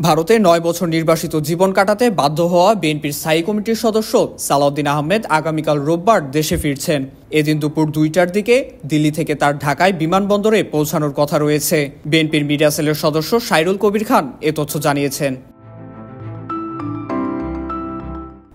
ভারতে ৯ বছর নির্বাসিত জীবন কাটাতে বাধ্য হওয়া বিএনপির স্থায়ী কমিটির সদস্য সালাউদ্দিন আহমেদ আগামীকাল রোববার দেশে ফিরছেন। এদিন দুপুর ২টার দিকে দিল্লি থেকে তার ঢাকায় বিমানবন্দরে পৌঁছানোর কথা রয়েছে। বিএনপির মিডিয়া সেলের সদস্য সাইরুল কবির খান এ তথ্য জানিয়েছেন।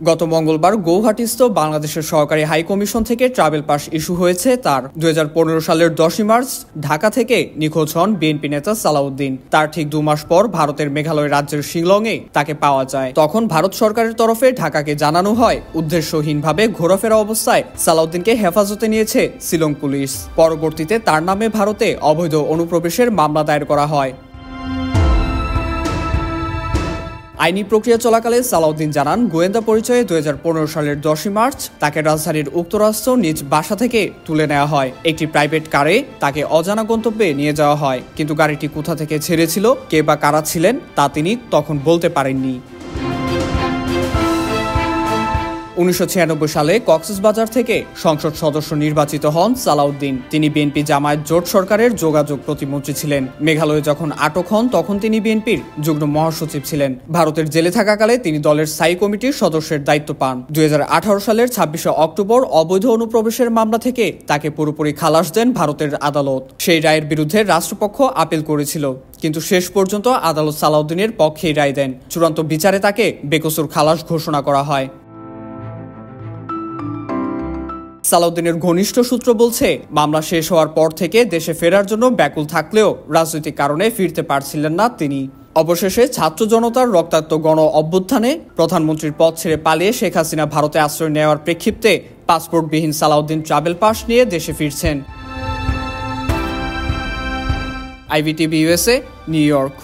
গত মঙ্গলবার গৌহাটিস্থ বাংলাদেশের সহকারী হাই কমিশন থেকে ট্রাভেল পাস ইস্যু হয়েছে তার। ২০১৫ সালের ১০ই মার্চ ঢাকা থেকে নিখোঁজ হন বিএনপি নেতা সালাউদ্দিন। তার ঠিক ২ মাস পর ভারতের মেঘালয় রাজ্যের শিলংয়ে তাকে পাওয়া যায়। তখন ভারত সরকারের তরফে ঢাকাকে জানানো হয় উদ্দেশ্যহীনভাবে ঘোরাফেরা অবস্থায় সালাউদ্দিনকে হেফাজতে নিয়েছে শিলং পুলিশ। পরবর্তীতে তার নামে ভারতে অবৈধ অনুপ্রবেশের মামলা দায়ের করা হয়। আইনি প্রক্রিয়া চলাকালে সালাউদ্দিন জানান, গোয়েন্দা পরিচয়ে ২০১৫ সালের ১০ই মার্চ তাকে রাজধানীর উত্তরাস্ত নিজ বাসা থেকে তুলে নেওয়া হয়। একটি প্রাইভেট কারে তাকে অজানা গন্তব্যে নিয়ে যাওয়া হয়, কিন্তু গাড়িটি কোথা থেকে ছেড়েছিল, কে বা কারা ছিলেন তা তিনি তখন বলতে পারেননি। ১৯৯৬ সালে কক্সবাজার থেকে সংসদ সদস্য নির্বাচিত হন সালাউদ্দিন। তিনি বিএনপি জামায়াত জোট সরকারের যোগাযোগ প্রতিমন্ত্রী ছিলেন। মেঘালয়ে যখন আটক হন তখন তিনি বিএনপির যুগ্ম মহাসচিব ছিলেন। ভারতের জেলে থাকাকালে তিনি দলের স্থায়ী কমিটির সদস্যের দায়িত্ব পান। ২০১৮ সালের ২৬শে অক্টোবর অবৈধ অনুপ্রবেশের মামলা থেকে তাকে পুরোপুরি খালাস দেন ভারতের আদালত। সেই রায়ের বিরুদ্ধে রাষ্ট্রপক্ষ আপিল করেছিল, কিন্তু শেষ পর্যন্ত আদালত সালাউদ্দিনের পক্ষেই রায় দেন। চূড়ান্ত বিচারে তাকে বেকসুর খালাস ঘোষণা করা হয়। সালাউদ্দিনের ঘনিষ্ঠ সূত্র বলছে, মামলা শেষ হওয়ার পর থেকে দেশে ফেরার জন্য ব্যাকুল থাকলেও রাজনৈতিক কারণে ফিরতে পারছিলেন না তিনি। অবশেষে ছাত্র জনতার রক্তাক্ত গণ অভ্যুত্থানে প্রধানমন্ত্রীর পদ ছেড়ে পালিয়ে শেখ হাসিনা ভারতে আশ্রয় নেওয়ার প্রেক্ষিতে পাসপোর্টবিহীন সালাউদ্দিন ট্রাভেল পাস নিয়ে দেশে ফিরছেন। IVTV USA, new York.